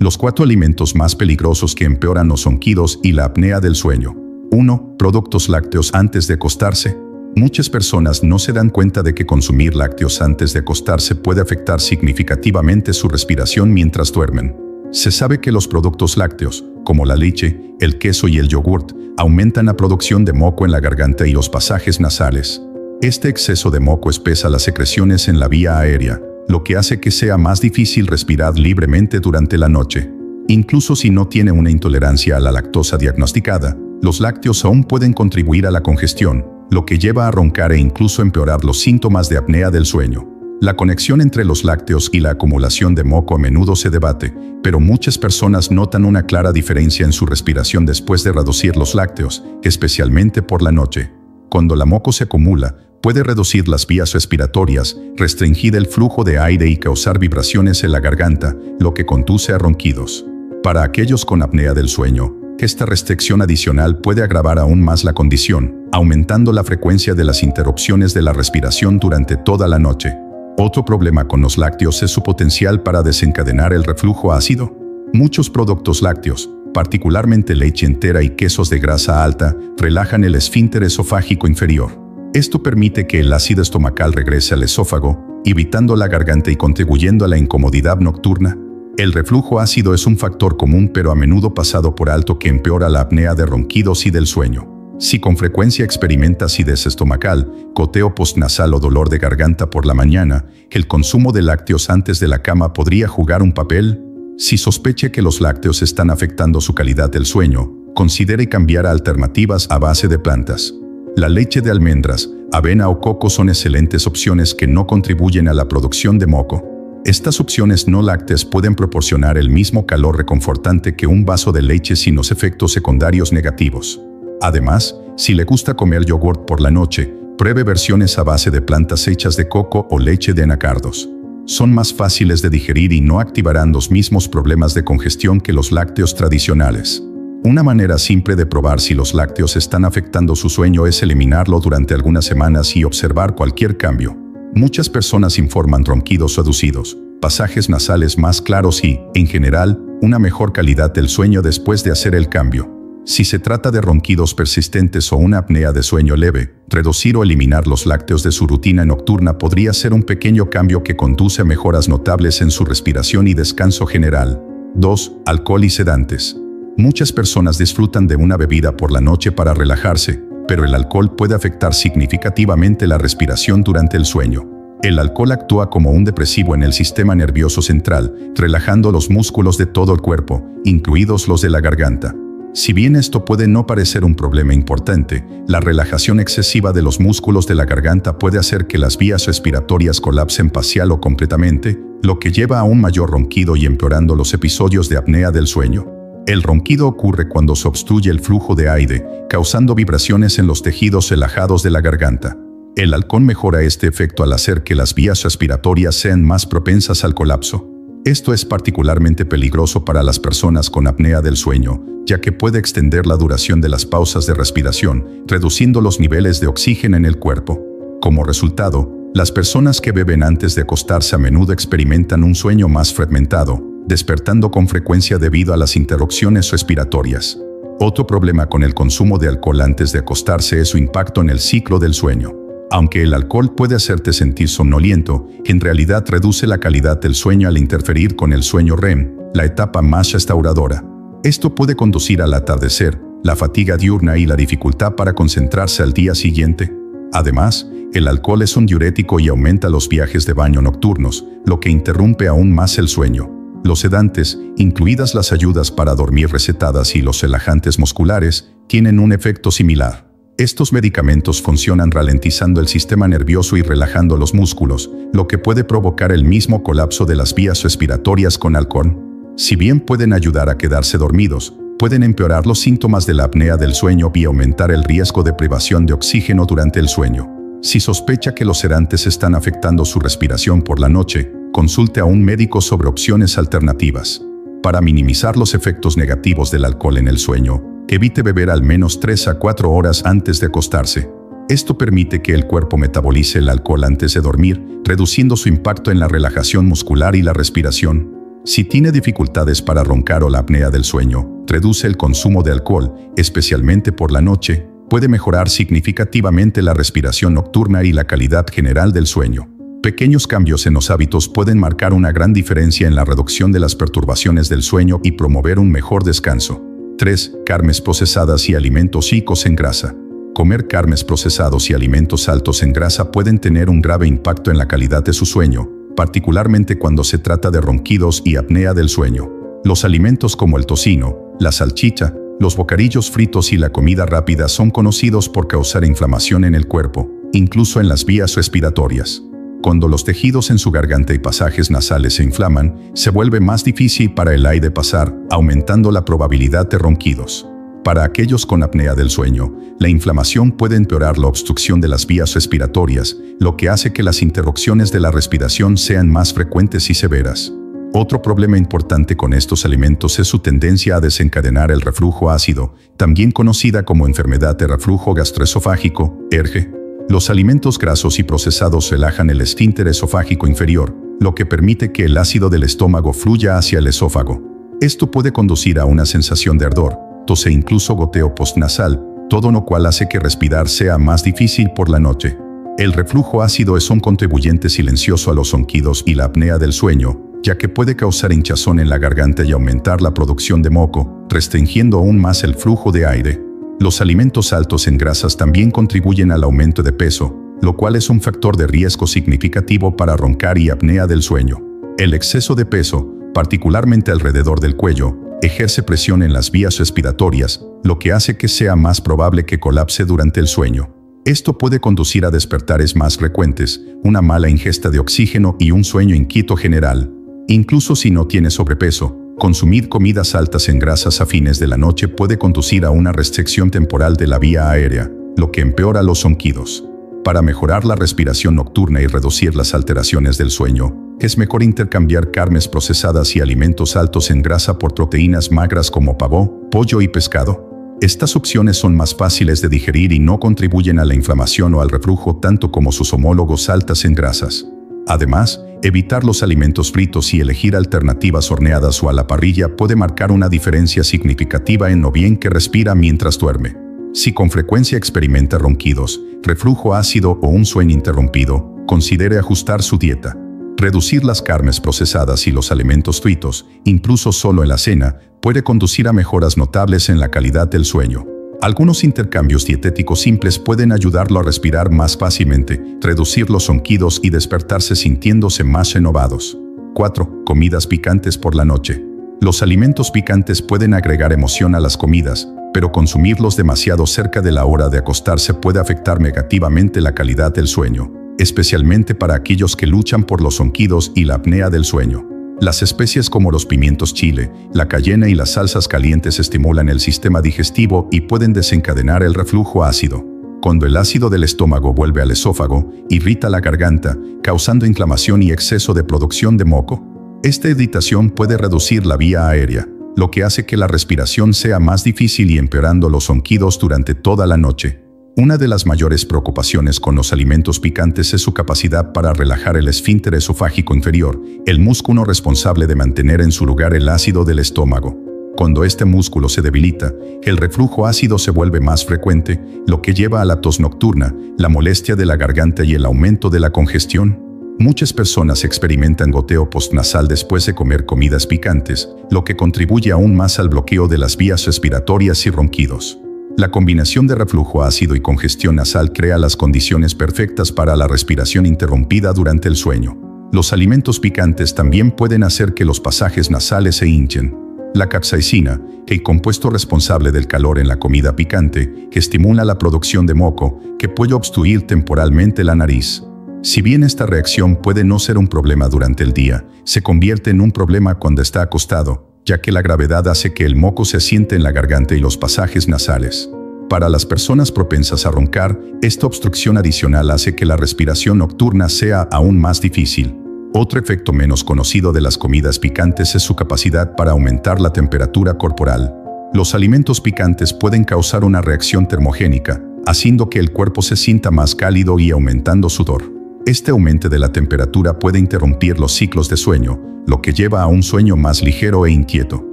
Los 4 alimentos más peligrosos que empeoran los ronquidos y la apnea del sueño. 1. Productos lácteos antes de acostarse. Muchas personas no se dan cuenta de que consumir lácteos antes de acostarse puede afectar significativamente su respiración mientras duermen. Se sabe que los productos lácteos, como la leche, el queso y el yogurt, aumentan la producción de moco en la garganta y los pasajes nasales. Este exceso de moco espesa las secreciones en la vía aérea, lo que hace que sea más difícil respirar libremente durante la noche. Incluso si no tiene una intolerancia a la lactosa diagnosticada, los lácteos aún pueden contribuir a la congestión, lo que lleva a roncar e incluso empeorar los síntomas de apnea del sueño. La conexión entre los lácteos y la acumulación de moco a menudo se debate, pero muchas personas notan una clara diferencia en su respiración después de reducir los lácteos, especialmente por la noche. Cuando la moco se acumula, puede reducir las vías respiratorias, restringir el flujo de aire y causar vibraciones en la garganta, lo que conduce a ronquidos. Para aquellos con apnea del sueño, esta restricción adicional puede agravar aún más la condición, aumentando la frecuencia de las interrupciones de la respiración durante toda la noche. Otro problema con los lácteos es su potencial para desencadenar el reflujo ácido. Muchos productos lácteos, particularmente leche entera y quesos de grasa alta, relajan el esfínter esofágico inferior. Esto permite que el ácido estomacal regrese al esófago, evitando la garganta y contribuyendo a la incomodidad nocturna. El reflujo ácido es un factor común pero a menudo pasado por alto que empeora la apnea de ronquidos y del sueño. Si con frecuencia experimenta acidez estomacal, goteo postnasal o dolor de garganta por la mañana, el consumo de lácteos antes de la cama podría jugar un papel. Si sospecha que los lácteos están afectando su calidad del sueño, considere cambiar a alternativas a base de plantas. La leche de almendras, avena o coco son excelentes opciones que no contribuyen a la producción de moco. Estas opciones no lácteas pueden proporcionar el mismo calor reconfortante que un vaso de leche sin los efectos secundarios negativos. Además, si le gusta comer yogurt por la noche, pruebe versiones a base de plantas hechas de coco o leche de anacardos. Son más fáciles de digerir y no activarán los mismos problemas de congestión que los lácteos tradicionales. Una manera simple de probar si los lácteos están afectando su sueño es eliminarlo durante algunas semanas y observar cualquier cambio. Muchas personas informan ronquidos reducidos, pasajes nasales más claros y, en general, una mejor calidad del sueño después de hacer el cambio. Si se trata de ronquidos persistentes o una apnea de sueño leve, reducir o eliminar los lácteos de su rutina nocturna podría ser un pequeño cambio que conduce a mejoras notables en su respiración y descanso general. 2. Alcohol y sedantes. Muchas personas disfrutan de una bebida por la noche para relajarse, pero el alcohol puede afectar significativamente la respiración durante el sueño. El alcohol actúa como un depresivo en el sistema nervioso central, relajando los músculos de todo el cuerpo, incluidos los de la garganta. Si bien esto puede no parecer un problema importante, la relajación excesiva de los músculos de la garganta puede hacer que las vías respiratorias colapsen parcial o completamente, lo que lleva a un mayor ronquido y empeorando los episodios de apnea del sueño. El ronquido ocurre cuando se obstruye el flujo de aire, causando vibraciones en los tejidos relajados de la garganta. El alcohol mejora este efecto al hacer que las vías respiratorias sean más propensas al colapso. Esto es particularmente peligroso para las personas con apnea del sueño, ya que puede extender la duración de las pausas de respiración, reduciendo los niveles de oxígeno en el cuerpo. Como resultado, las personas que beben antes de acostarse a menudo experimentan un sueño más fragmentado, despertando con frecuencia debido a las interrupciones respiratorias. Otro problema con el consumo de alcohol antes de acostarse es su impacto en el ciclo del sueño. Aunque el alcohol puede hacerte sentir somnoliento, en realidad reduce la calidad del sueño al interferir con el sueño REM, la etapa más restauradora. Esto puede conducir al atardecer, la fatiga diurna y la dificultad para concentrarse al día siguiente. Además, el alcohol es un diurético y aumenta los viajes de baño nocturnos, lo que interrumpe aún más el sueño. Los sedantes, incluidas las ayudas para dormir recetadas y los relajantes musculares, tienen un efecto similar. Estos medicamentos funcionan ralentizando el sistema nervioso y relajando los músculos, lo que puede provocar el mismo colapso de las vías respiratorias con alcohol. Si bien pueden ayudar a quedarse dormidos, pueden empeorar los síntomas de la apnea del sueño y aumentar el riesgo de privación de oxígeno durante el sueño. Si sospecha que los sedantes están afectando su respiración por la noche, consulte a un médico sobre opciones alternativas. Para minimizar los efectos negativos del alcohol en el sueño, evite beber al menos 3 a 4 horas antes de acostarse. Esto permite que el cuerpo metabolice el alcohol antes de dormir, reduciendo su impacto en la relajación muscular y la respiración. Si tiene dificultades para roncar o la apnea del sueño, reduce el consumo de alcohol, especialmente por la noche, puede mejorar significativamente la respiración nocturna y la calidad general del sueño. Pequeños cambios en los hábitos pueden marcar una gran diferencia en la reducción de las perturbaciones del sueño y promover un mejor descanso. 3. Carnes procesadas y alimentos ricos en grasa. Comer carnes procesados y alimentos altos en grasa pueden tener un grave impacto en la calidad de su sueño, particularmente cuando se trata de ronquidos y apnea del sueño. Los alimentos como el tocino, la salchicha, los bocadillos fritos y la comida rápida son conocidos por causar inflamación en el cuerpo, incluso en las vías respiratorias. Cuando los tejidos en su garganta y pasajes nasales se inflaman, se vuelve más difícil para el aire pasar, aumentando la probabilidad de ronquidos. Para aquellos con apnea del sueño, la inflamación puede empeorar la obstrucción de las vías respiratorias, lo que hace que las interrupciones de la respiración sean más frecuentes y severas. Otro problema importante con estos alimentos es su tendencia a desencadenar el reflujo ácido, también conocida como enfermedad de reflujo gastroesofágico, ERGE. Los alimentos grasos y procesados relajan el esfínter esofágico inferior, lo que permite que el ácido del estómago fluya hacia el esófago. Esto puede conducir a una sensación de ardor, tos e incluso goteo postnasal, todo lo cual hace que respirar sea más difícil por la noche. El reflujo ácido es un contribuyente silencioso a los ronquidos y la apnea del sueño, ya que puede causar hinchazón en la garganta y aumentar la producción de moco, restringiendo aún más el flujo de aire. Los alimentos altos en grasas también contribuyen al aumento de peso, lo cual es un factor de riesgo significativo para roncar y apnea del sueño. El exceso de peso, particularmente alrededor del cuello, ejerce presión en las vías respiratorias, lo que hace que sea más probable que colapse durante el sueño. Esto puede conducir a despertares más frecuentes, una mala ingesta de oxígeno y un sueño inquieto general. Incluso si no tiene sobrepeso, consumir comidas altas en grasas a fines de la noche puede conducir a una restricción temporal de la vía aérea, lo que empeora los ronquidos. Para mejorar la respiración nocturna y reducir las alteraciones del sueño, es mejor intercambiar carnes procesadas y alimentos altos en grasa por proteínas magras como pavo, pollo y pescado. Estas opciones son más fáciles de digerir y no contribuyen a la inflamación o al reflujo tanto como sus homólogos altas en grasas. Además, evitar los alimentos fritos y elegir alternativas horneadas o a la parrilla puede marcar una diferencia significativa en lo bien que respira mientras duerme. Si con frecuencia experimenta ronquidos, reflujo ácido o un sueño interrumpido, considere ajustar su dieta. Reducir las carnes procesadas y los alimentos fritos, incluso solo en la cena, puede conducir a mejoras notables en la calidad del sueño. Algunos intercambios dietéticos simples pueden ayudarlo a respirar más fácilmente, reducir los ronquidos y despertarse sintiéndose más renovados. 4. Comidas picantes por la noche. Los alimentos picantes pueden agregar emoción a las comidas, pero consumirlos demasiado cerca de la hora de acostarse puede afectar negativamente la calidad del sueño, especialmente para aquellos que luchan por los ronquidos y la apnea del sueño. Las especias como los pimientos chile, la cayena y las salsas calientes estimulan el sistema digestivo y pueden desencadenar el reflujo ácido. Cuando el ácido del estómago vuelve al esófago, irrita la garganta, causando inflamación y exceso de producción de moco. Esta irritación puede reducir la vía aérea, lo que hace que la respiración sea más difícil y empeorando los ronquidos durante toda la noche. Una de las mayores preocupaciones con los alimentos picantes es su capacidad para relajar el esfínter esofágico inferior, el músculo responsable de mantener en su lugar el ácido del estómago. Cuando este músculo se debilita, el reflujo ácido se vuelve más frecuente, lo que lleva a la tos nocturna, la molestia de la garganta y el aumento de la congestión. Muchas personas experimentan goteo postnasal después de comer comidas picantes, lo que contribuye aún más al bloqueo de las vías respiratorias y ronquidos. La combinación de reflujo ácido y congestión nasal crea las condiciones perfectas para la respiración interrumpida durante el sueño. Los alimentos picantes también pueden hacer que los pasajes nasales se hinchen. La capsaicina, el compuesto responsable del calor en la comida picante, que estimula la producción de moco, que puede obstruir temporalmente la nariz. Si bien esta reacción puede no ser un problema durante el día, se convierte en un problema cuando está acostado, ya que la gravedad hace que el moco se asiente en la garganta y los pasajes nasales. Para las personas propensas a roncar, esta obstrucción adicional hace que la respiración nocturna sea aún más difícil. Otro efecto menos conocido de las comidas picantes es su capacidad para aumentar la temperatura corporal. Los alimentos picantes pueden causar una reacción termogénica, haciendo que el cuerpo se sienta más cálido y aumentando sudor. Este aumento de la temperatura puede interrumpir los ciclos de sueño, lo que lleva a un sueño más ligero e inquieto.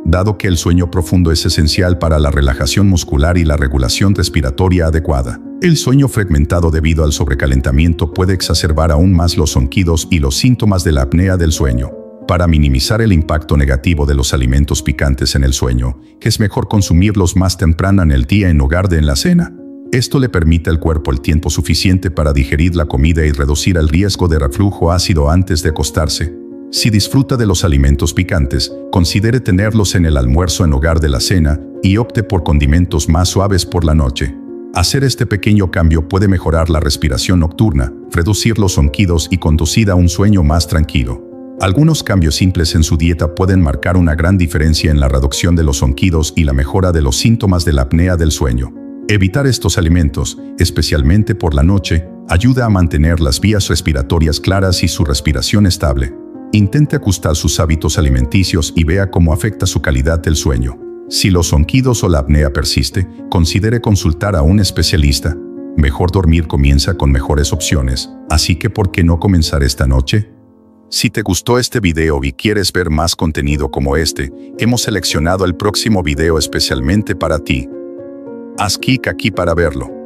Dado que el sueño profundo es esencial para la relajación muscular y la regulación respiratoria adecuada, el sueño fragmentado debido al sobrecalentamiento puede exacerbar aún más los sonquidos y los síntomas de la apnea del sueño. Para minimizar el impacto negativo de los alimentos picantes en el sueño, es mejor consumirlos más temprano en el día en lugar de en la cena. Esto le permite al cuerpo el tiempo suficiente para digerir la comida y reducir el riesgo de reflujo ácido antes de acostarse. Si disfruta de los alimentos picantes, considere tenerlos en el almuerzo en lugar de la cena y opte por condimentos más suaves por la noche. Hacer este pequeño cambio puede mejorar la respiración nocturna, reducir los sonquidos y conducir a un sueño más tranquilo. Algunos cambios simples en su dieta pueden marcar una gran diferencia en la reducción de los sonquidos y la mejora de los síntomas de la apnea del sueño. Evitar estos alimentos, especialmente por la noche, ayuda a mantener las vías respiratorias claras y su respiración estable. Intente ajustar sus hábitos alimenticios y vea cómo afecta su calidad del sueño. Si los sonquidos o la apnea persiste, considere consultar a un especialista. Mejor dormir comienza con mejores opciones, así que ¿por qué no comenzar esta noche? Si te gustó este video y quieres ver más contenido como este, hemos seleccionado el próximo video especialmente para ti. Haz clic aquí para verlo.